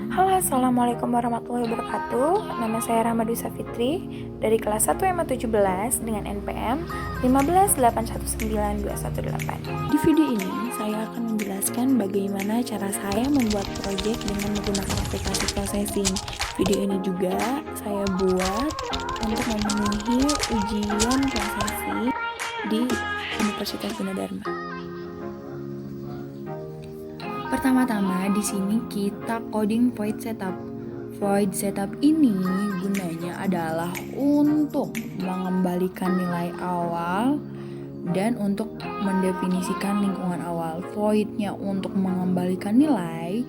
Halo, Assalamualaikum warahmatullahi wabarakatuh. Nama saya Ramadhi Safitri dari kelas 1 MA 17 dengan NPM 158192118. Di video ini saya akan menjelaskan bagaimana cara saya membuat proyek dengan menggunakan aplikasi processing. Video ini juga saya buat untuk memenuhi ujian prosesi di Universitas Gunadarma. Pertama-tama di sini kita coding void setup. Void setup ini gunanya adalah untuk mengembalikan nilai awal dan untuk mendefinisikan lingkungan awal. Voidnya untuk mengembalikan nilai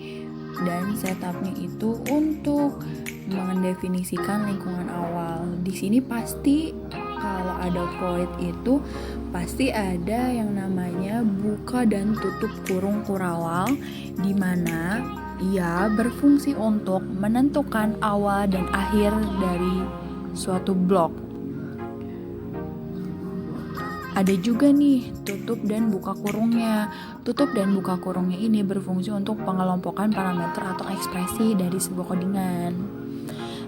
dan setupnya itu untuk mendefinisikan lingkungan awal. Di sini pasti kalau ada void itu pasti ada yang namanya buka dan tutup kurung kurawal, di mana ia berfungsi untuk menentukan awal dan akhir dari suatu blok. Ada juga nih tutup dan buka kurungnya. Tutup dan buka kurungnya ini berfungsi untuk pengelompokan parameter atau ekspresi dari sebuah codingan.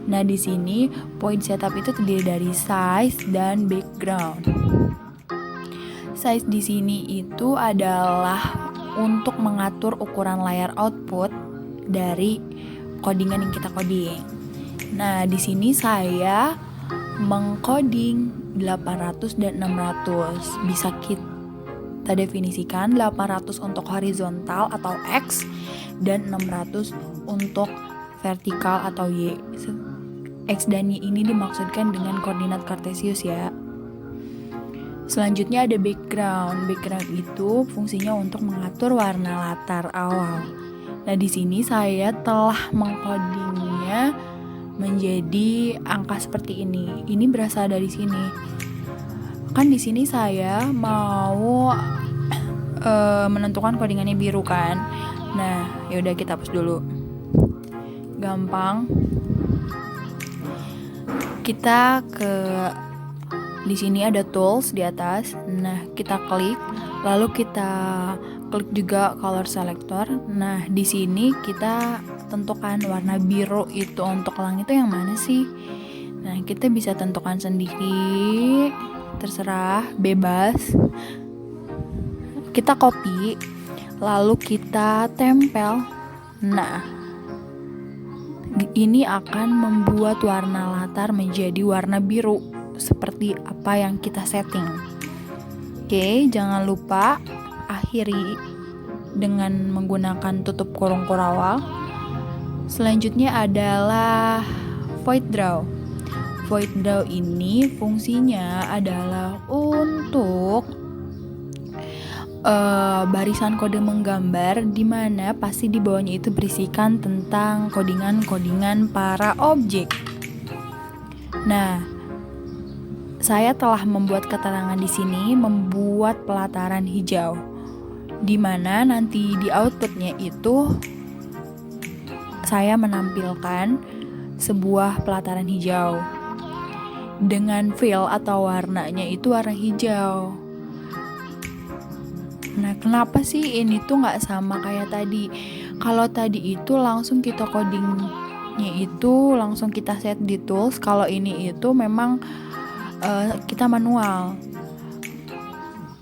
Nah, di sini point setup itu terdiri dari size dan background. Size di sini itu adalah untuk mengatur ukuran layar output dari codingan yang kita coding. Nah, di sini saya mengcoding 800 dan 600. Bisa kita definisikan 800 untuk horizontal atau X dan 600 untuk vertikal atau Y. X dan Y ini dimaksudkan dengan koordinat kartesius ya. Selanjutnya ada background. Background itu fungsinya untuk mengatur warna latar awal. Nah, di sini saya telah mengcodingnya menjadi angka seperti ini. Ini berasal dari sini. Kan di sini saya mau menentukan codingannya biru kan. Nah, yaudah kita hapus dulu. Gampang. Kita ke di sini ada tools di atas. Nah, kita klik, lalu kita klik juga color selector. Nah, di sini kita tentukan warna biru itu untuk langit itu yang mana sih? Nah, kita bisa tentukan sendiri, terserah, bebas. Kita copy, lalu kita tempel. Nah, ini akan membuat warna latar menjadi warna biru seperti apa yang kita setting. Oke, jangan lupa akhiri dengan menggunakan tutup kurung kurawal. Selanjutnya adalah void draw. Void draw ini fungsinya adalah untuk barisan kode menggambar, di mana pasti di bawahnya itu berisikan tentang codingan-codingan para objek. Nah, saya telah membuat keterangan di sini, membuat pelataran hijau, di mana nanti di outputnya itu saya menampilkan sebuah pelataran hijau dengan fill atau warnanya itu warna hijau. Nah, kenapa sih ini tuh nggak sama kayak tadi? Kalau tadi itu langsung kita codingnya itu langsung kita set di tools. Kalau ini itu memang kita manual.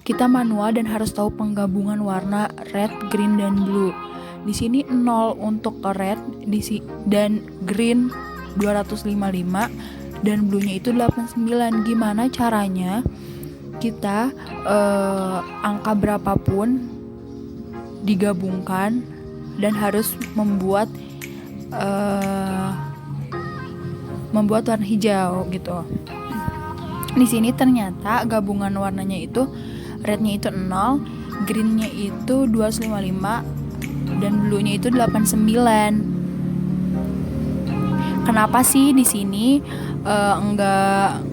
Kita manual dan harus tahu penggabungan warna red, green, dan blue. Di sini 0 untuk red dan green 255 dan blue-nya itu 89. Gimana caranya kita angka berapapun digabungkan dan harus membuat warna hijau gitu. Di sini ternyata gabungan warnanya itu rednya itu 0, greennya itu 255 dan bluenya itu 89. Kenapa sih di sini enggak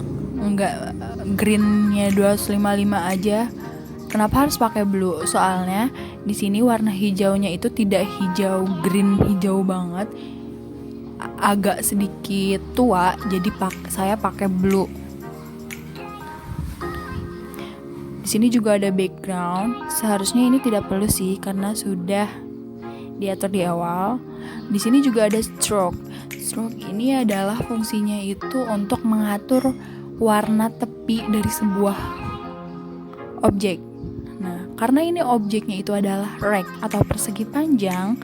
greennya 255 aja? Kenapa harus pakai blue? Soalnya di sini warna hijaunya itu tidak hijau green hijau banget, agak sedikit tua, jadi saya pakai blue. Di sini juga ada background. Seharusnya ini tidak perlu sih karena sudah diatur di awal. Di sini juga ada stroke. Stroke ini adalah fungsinya itu untuk mengatur warna tepi dari sebuah objek. Nah, karena ini objeknya itu adalah rect atau persegi panjang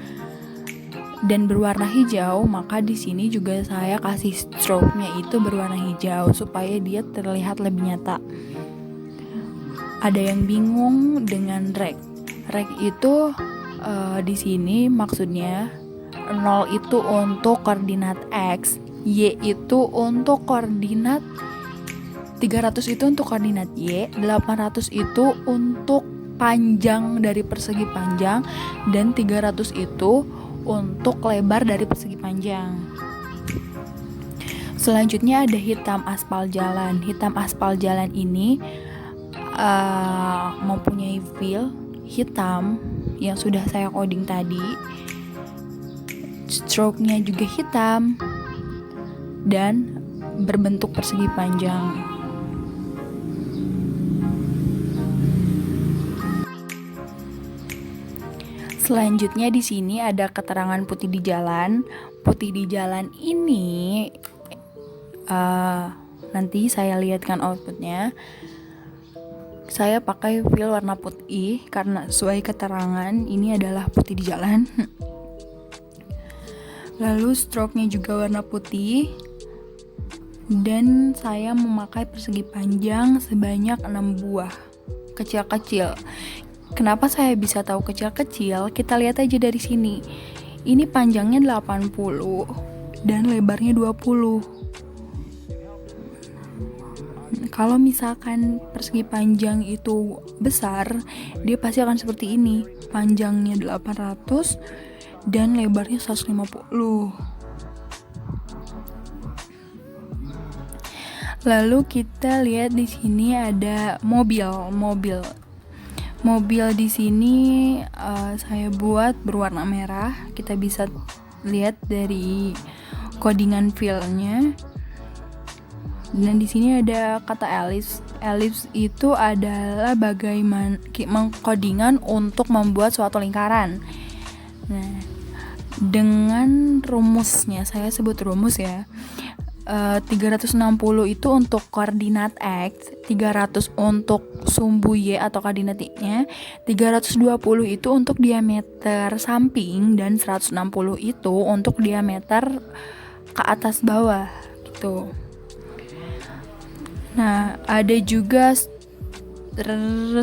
dan berwarna hijau, maka di sini juga saya kasih stroke-nya itu berwarna hijau supaya dia terlihat lebih nyata. Ada yang bingung dengan rect. Rect itu di sini maksudnya 0 itu untuk koordinat X, Y itu untuk koordinat 300 itu untuk koordinat Y, 800 itu untuk panjang dari persegi panjang, dan 300 itu untuk lebar dari persegi panjang. Selanjutnya ada hitam aspal jalan. Hitam aspal jalan ini mempunyai fill hitam yang sudah saya coding tadi. Stroke-nya juga hitam dan berbentuk persegi panjang. Selanjutnya di sini ada keterangan putih di jalan. Putih di jalan ini nanti saya lihatkan outputnya. Saya pakai fill warna putih karena sesuai keterangan ini adalah putih di jalan. Lalu stroke-nya juga warna putih. Dan saya memakai persegi panjang sebanyak 6 buah kecil-kecil. Kenapa saya bisa tahu kecil-kecil? Kita lihat aja dari sini. Ini panjangnya 80 dan lebarnya 20. Kalau misalkan persegi panjang itu besar, dia pasti akan seperti ini. Panjangnya 800 dan lebarnya 150. Lalu kita lihat di sini ada mobil. Mobil di sini saya buat berwarna merah. Kita bisa lihat dari codingan fillnya. Dan di sini ada kata ellipse. Ellipse itu adalah bagaimana codingan untuk membuat suatu lingkaran. Nah, dengan rumusnya, saya sebut rumus ya. 360 itu untuk koordinat X, 300 untuk sumbu Y atau koordinat Y-nya, 320 itu untuk diameter samping, dan 160 itu untuk diameter ke atas bawah gitu. Nah, ada juga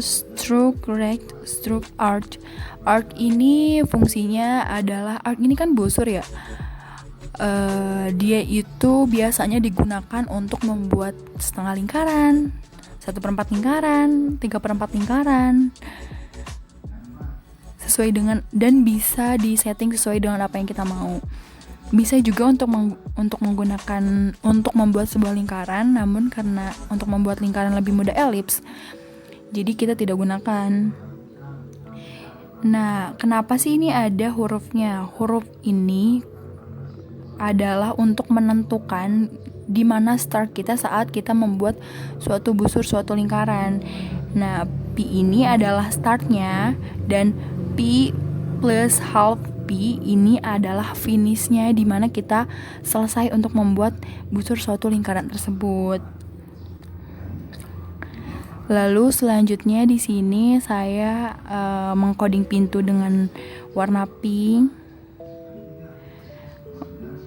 stroke, rect, stroke, arc. Arc ini fungsinya adalah, arc ini kan busur ya. Dia itu biasanya digunakan untuk membuat setengah lingkaran, 1/4 lingkaran, 3/4 lingkaran, sesuai dengan, dan bisa disetting sesuai dengan apa yang kita mau. Bisa juga untuk menggunakan untuk membuat sebuah lingkaran, namun karena untuk membuat lingkaran lebih mudah elips, jadi kita tidak gunakan. Nah, kenapa sih ini ada hurufnya? Huruf ini adalah untuk menentukan di mana start kita saat kita membuat suatu busur, suatu lingkaran. Nah, P ini adalah startnya, dan P plus half P ini adalah finishnya, di mana kita selesai untuk membuat busur suatu lingkaran tersebut. Lalu selanjutnya di sini saya mengcoding pintu dengan warna pink,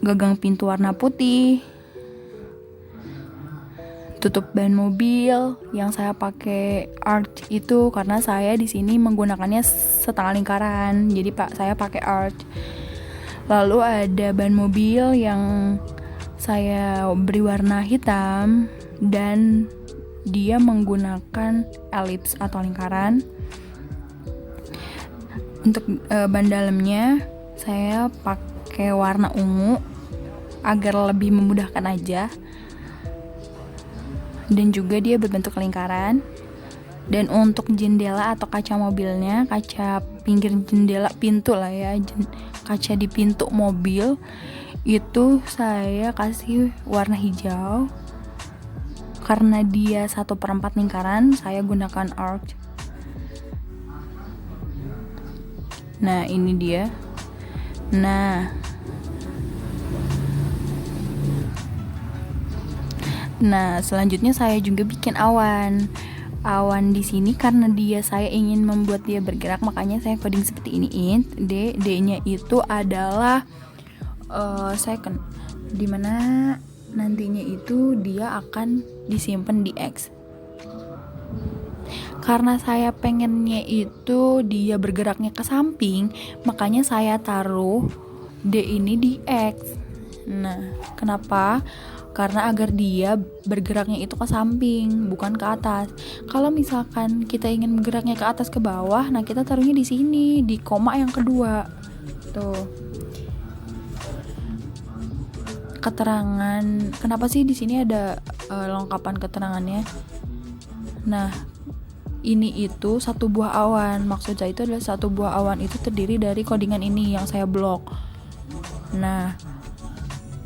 gagang pintu warna putih, tutup ban mobil yang saya pakai arch itu karena saya di sini menggunakannya setengah lingkaran, jadi saya pakai arch. Lalu ada ban mobil yang saya beri warna hitam dan dia menggunakan elips atau lingkaran. Untuk ban dalamnya saya pakai warna ungu agar lebih memudahkan aja. Dan juga dia berbentuk lingkaran. Dan untuk jendela atau kaca mobilnya, kaca pinggir jendela, pintu lah ya, kaca di pintu mobil itu saya kasih warna hijau. Karena dia 1/4 lingkaran, saya gunakan arc. Nah, ini dia. Nah, Nah, selanjutnya saya juga bikin awan. Awan di sini karena saya ingin membuat dia bergerak, makanya saya coding seperti ini. Int D-nya itu adalah second, dimana nantinya itu dia akan disimpan di X. Karena saya pengennya itu dia bergeraknya ke samping, makanya saya taruh D ini di X. Nah, kenapa? Karena agar dia bergeraknya itu ke samping, bukan ke atas. Kalau misalkan kita ingin bergeraknya ke atas ke bawah, nah kita taruhnya di sini, di koma yang kedua. Tuh. Keterangan, kenapa sih di sini ada lengkapan keterangannya? Nah, ini itu satu buah awan. Maksud saya itu adalah satu buah awan itu terdiri dari codingan ini yang saya blok. Nah,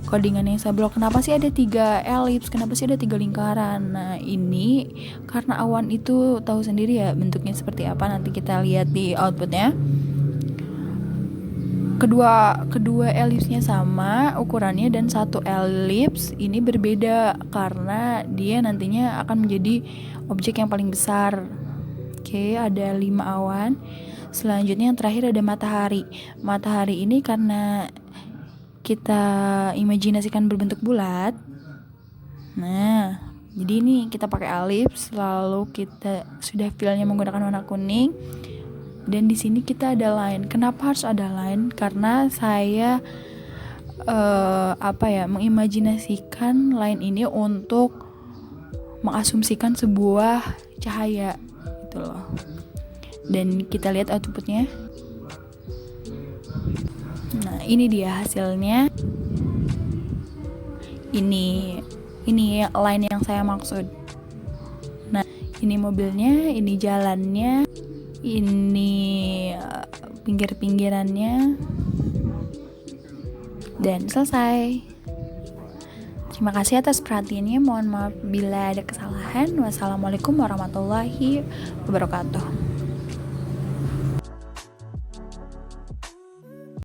codingan yang saya blok, kenapa sih ada 3 elips, kenapa sih ada 3 lingkaran? Nah, ini karena awan itu tahu sendiri ya bentuknya seperti apa, nanti kita lihat di outputnya. Kedua elipsnya sama ukurannya, dan satu elips ini berbeda karena dia nantinya akan menjadi objek yang paling besar. Oke, ada 5 awan. Selanjutnya yang terakhir ada matahari. Matahari ini karena kita imajinasikan berbentuk bulat. Nah, jadi ini kita pakai elips, lalu kita sudah fillnya menggunakan warna kuning. Dan di sini kita ada line. Kenapa harus ada line? Karena saya mengimajinasikan line ini untuk mengasumsikan sebuah cahaya gitu loh. Dan kita lihat outputnya. Nah, ini dia hasilnya. Ini line yang saya maksud. Nah, ini mobilnya, ini jalannya, ini pinggir-pinggirannya, dan selesai. Terima kasih atas perhatiannya. Mohon maaf bila ada kesalahan. Wassalamualaikum warahmatullahi wabarakatuh.